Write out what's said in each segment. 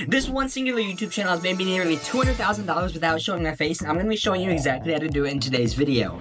This one singular YouTube channel has made me nearly $200,000 without showing my face, and I'm going to be showing you exactly how to do it in today's video.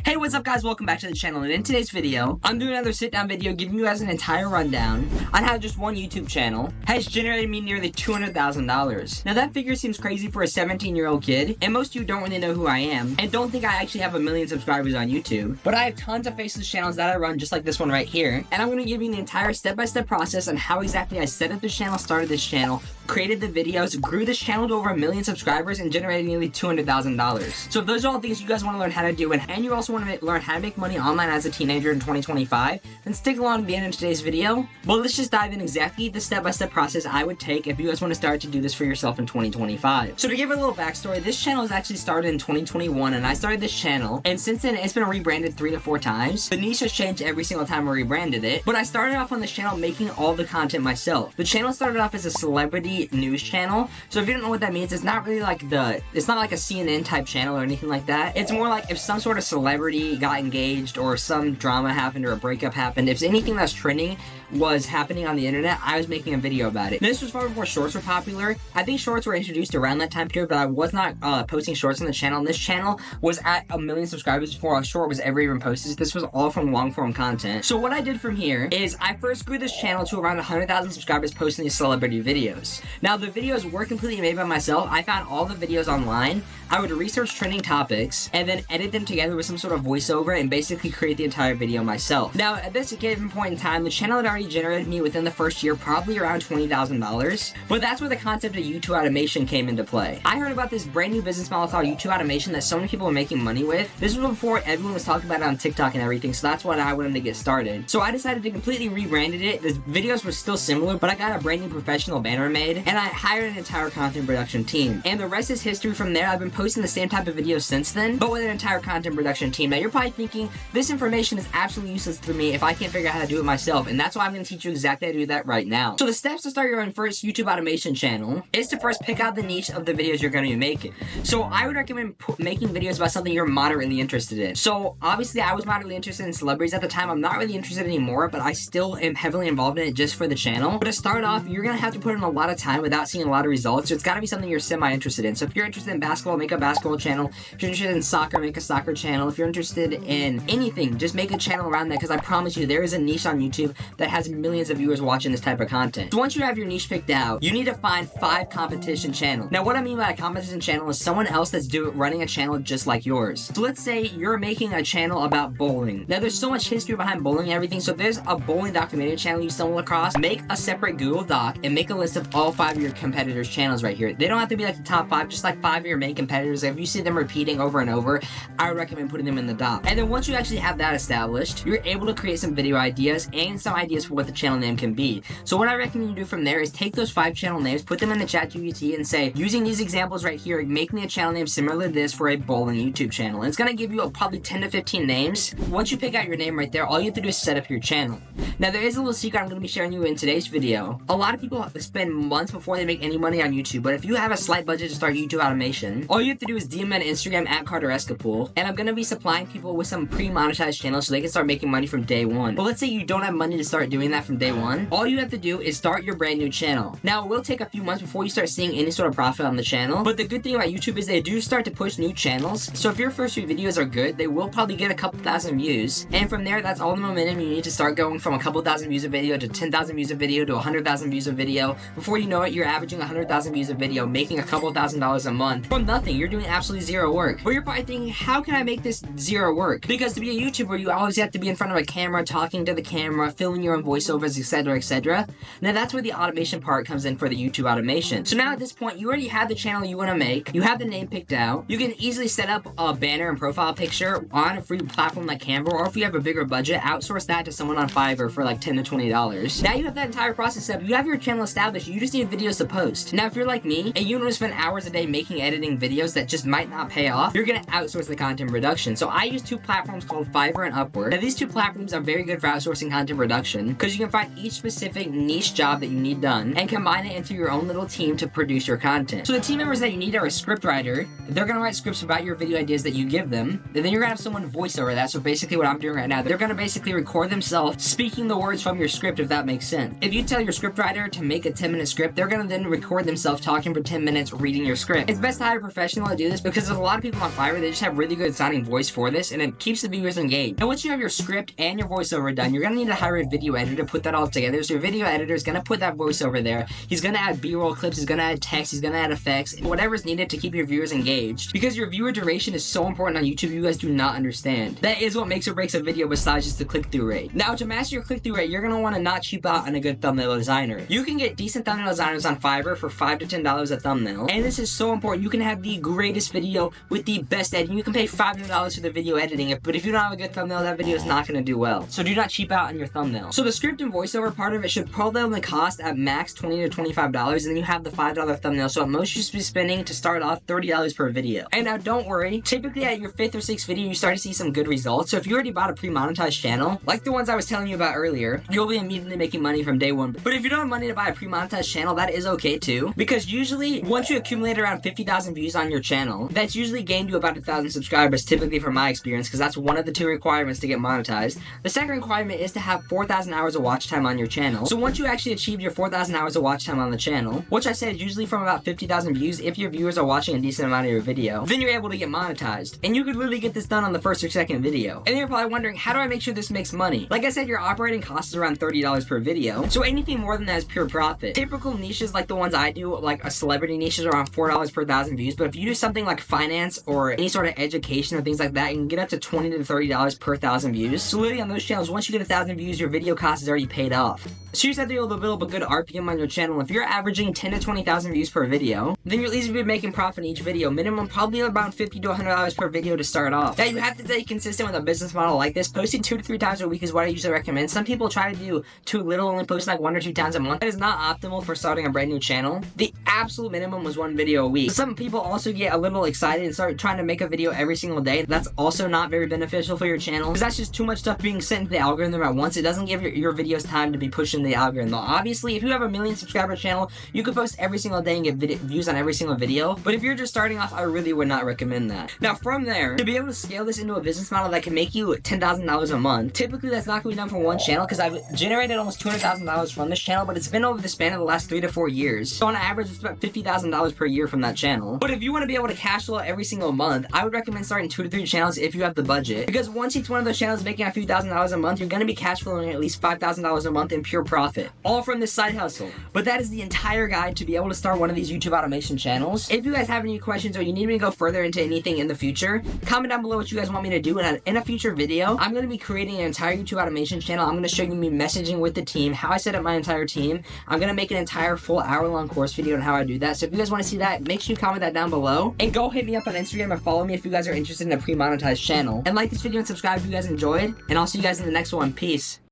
Hey, what's up guys, welcome back to the channel, and in today's video, I'm doing another sit-down video giving you guys an entire rundown on how just one YouTube channel has generated me nearly $200,000. Now that figure seems crazy for a 17-year-old kid, and most of you don't really know who I am, and don't think I actually have 1 million subscribers on YouTube, but I have tons of faceless channels that I run just like this one right here, and I'm going to give you the entire step-by-step process on how exactly I set up this channel, started this channel, created the videos, grew this channel to over 1 million subscribers, and generated nearly $200,000. So if those are all things you guys want to learn how to do, and you also want to learn how to make money online as a teenager in 2025, then stick along to the end of today's video. Well, let's just dive in exactly the step-by-step process I would take if you guys want to start to do this for yourself in 2025. So to give a little backstory, this channel was actually started in 2021, and I started this channel, and since then it's been rebranded 3 to 4 times. The niche has changed every single time we rebranded it, but I started off on this channel making all the content myself. The channel started off as a celebrity news channel, so if you don't know what that means, it's not really like it's not like a CNN type channel or anything like that. It's more like if some sort of celebrity got engaged or some drama happened or a breakup happened, if anything that's trending was happening on the internet, I was making a video about it. This was far before shorts were popular. I think shorts were introduced around that time period, but I was not posting shorts on the channel, and this channel was at 1 million subscribers before a short was ever even posted. This was all from long form content. So what I did from here is I first grew this channel to around 100,000 subscribers posting these celebrity videos. Now the videos were completely made by myself. I found all the videos online. I would research trending topics and then edit them together with some sort of voiceover and basically create the entire video myself. Now at this given point in time, the channel had already generated me within the first year probably around $20,000, but that's where the concept of YouTube automation came into play. I heard about this brand new business model called YouTube automation that so many people were making money with. This was before everyone was talking about it on TikTok and everything, so that's what I wanted to get started. So I decided to completely rebranded it. The videos were still similar, but I got a brand new professional banner made, and I hired an entire content production team. And the rest is history from there. I've been posting the same type of videos since then, but with an entire content production team. Now you're probably thinking, this information is absolutely useless to me if I can't figure out how to do it myself, and that's why I'm going to teach you exactly how to do that right now. So the steps to start your own first YouTube automation channel is to first pick out the niche of the videos you're going to be making. So I would recommend making videos about something you're moderately interested in. So obviously I was moderately interested in celebrities at the time. I'm not really interested anymore, but I still am heavily involved in it just for the channel. But to start off, you're going to have to put in a lot of time without seeing a lot of results. So it's got to be something you're semi-interested in. So if you're interested in basketball, make a basketball channel. If you're interested in soccer, make a soccer channel. If you're interested in anything, just make a channel around that, because I promise you there is a niche on YouTube that has millions of viewers watching this type of content. So once you have your niche picked out, you need to find 5 competition channels. Now what I mean by a competition channel is someone else that's running a channel just like yours. So let's say you're making a channel about bowling. Now there's so much history behind bowling and everything, so if there's a bowling documentary channel you stumble across, make a separate Google Doc and make a list of all 5 of your competitors' channels right here. They don't have to be like the top 5, just like 5 of your main competitors. If you see them repeating over and over, I would recommend putting them in the doc. And then once you actually have that established, you're able to create some video ideas and some ideas for what the channel name can be. So what I recommend you do from there is take those 5 channel names, put them in the ChatGPT and say, using these examples right here, make me a channel name similar to this for a bowling YouTube channel. And it's going to give you probably 10 to 15 names. Once you pick out your name right there, all you have to do is set up your channel. Now there is a little secret I'm going to be sharing you in today's video. A lot of people spend months before they make any money on YouTube, but if you have a slight budget to start YouTube automation, all you have to do is DM me on Instagram at carterescapulebiz, and I'm going to be supplying people with some pre-monetized channels so they can start making money from day one. But let's say you don't have money to start doing that from day one. All you have to do is start your brand new channel. Now it will take a few months before you start seeing any sort of profit on the channel, but the good thing about YouTube is they do start to push new channels. So if your first few videos are good, they will probably get a couple thousand views, and from there that's all the momentum you need to start going from a couple thousand views a video to 10,000 views a video to 100,000 views a video. Before you know it, you're averaging 100,000 views a video, making a couple $1,000s a month from nothing. You're doing absolutely zero work. But you're probably thinking, how can I make this zero work? Because to be a YouTuber, you always have to be in front of a camera, talking to the camera, filming your own voiceovers, etc, etc. Now that's where the automation part comes in for the YouTube automation. So now at this point, you already have the channel you want to make, you have the name picked out, you can easily set up a banner and profile picture on a free platform like Canva, or if you have a bigger budget, outsource that to someone on Fiverr for like $10 to $20. Now you have that entire process set up, you have your channel established, you just need videos to post. Now if you're like me, and you want to spend hours a day making editing videos that just might not pay off, you're going to outsource the content production. So I use 2 platforms called Fiverr and Upwork. Now these 2 platforms are very good for outsourcing content production, because you can find each specific niche job that you need done and combine it into your own little team to produce your content. So the team members that you need are a script writer. They're going to write scripts about your video ideas that you give them, and then you're going to have someone voice over that. So basically what I'm doing right now, they're going to basically record themselves speaking the words from your script, if that makes sense. If you tell your script writer to make a 10-minute script, script, they're gonna then record themselves talking for 10 minutes reading your script. It's best to hire a professional to do this because there's a lot of people on Fiverr, they just have really good sounding voice for this, and it keeps the viewers engaged. And once you have your script and your voiceover done, you're gonna need to hire a video editor to put that all together. So your video editor is gonna put that voiceover there. He's gonna add B-roll clips, he's gonna add text, he's gonna add effects, whatever's needed to keep your viewers engaged. Because your viewer duration is so important on YouTube, you guys do not understand. That is what makes or breaks a video besides just the click-through rate. Now, to master your click-through rate, you're gonna wanna not cheap out on a good thumbnail designer. You can get decent thumbnail designers on Fiverr for $5 to $10 a thumbnail. And this is so important. You can have the greatest video with the best editing. You can pay $500 for the video editing, but if you don't have a good thumbnail, that video is not gonna do well. So do not cheap out on your thumbnail. So the script and voiceover part of it should probably only cost at max $20 to $25, and then you have the $5 thumbnail. So at most you should be spending to start off $30 per video. And now don't worry, typically at your 5th or 6th video, you start to see some good results. So if you already bought a pre-monetized channel, like the ones I was telling you about earlier, you'll be immediately making money from day one. But if you don't have money to buy a pre-monetized channel, that is okay too. Because usually, once you accumulate around 50,000 views on your channel, that's usually gained you about 1,000 subscribers, typically from my experience, because that's one of the 2 requirements to get monetized. The second requirement is to have 4,000 hours of watch time on your channel. So once you actually achieve your 4,000 hours of watch time on the channel, which I said is usually from about 50,000 views, if your viewers are watching a decent amount of your video, then you're able to get monetized. And you could literally get this done on the 1st or 2nd video. And you're probably wondering, how do I make sure this makes money? Like I said, your operating cost is around $30 per video, so anything more than that is pure profit. Typical niches like the ones I do, like a celebrity niche, is around $4 per 1,000 views, but if you do something like finance or any sort of education or things like that, you can get up to $20 to $30 per 1,000 views. So literally on those channels, once you get 1,000 views, your video cost is already paid off. So you just have to be able to build up a good RPM on your channel. If you're averaging 10 to 20,000 views per video, then you'll easily be making profit in each video. Minimum probably around $50 to $100 per video to start off. Now you have to stay consistent with a business model like this. Posting 2 to 3 times a week is what I usually recommend. Some people try to do too little, only posting like 1 or 2 times a month. That is not optimal for starting a brand new channel. The absolute minimum was 1 video a week. Some people also get a little excited and start trying to make a video every single day. That's also not very beneficial for your channel, because that's just too much stuff being sent to the algorithm at once. It doesn't give your videos time to be pushed in the algorithm. Obviously, if you have a 1 million subscriber channel, you could post every single day and get views on every single video. But if you're just starting off, I really would not recommend that. Now, from there, to be able to scale this into a business model that can make you $10,000 a month, typically that's not going to be done for one channel, because I've generated almost $200,000 from this channel, but it's been over the span of the last 3 to 4 years. So on average, it's about $50,000 per year from that channel. But if you want to be able to cash flow every single month, I would recommend starting 2 to 3 channels if you have the budget. Because once each one of those channels is making a few $1,000s a month, you're going to be cash flowing at least $5,000 a month in pure profit. All from this side hustle. But that is the entire guide to be able to start one of these YouTube automation channels. If you guys have any questions or you need me to go further into anything in the future, comment down below what you guys want me to do, and in a future video, I'm going to be creating an entire YouTube automation channel. I'm going to show you me messaging with the team, how I set up my entire team. I'm going to make an entire full hour-long course video on how I do that. So if you guys want to see that, make sure you comment that down below, and go hit me up on Instagram and follow me if you guys are interested in a pre-monetized channel. And like this video and subscribe if you guys enjoyed, and I'll see you guys in the next one. Peace.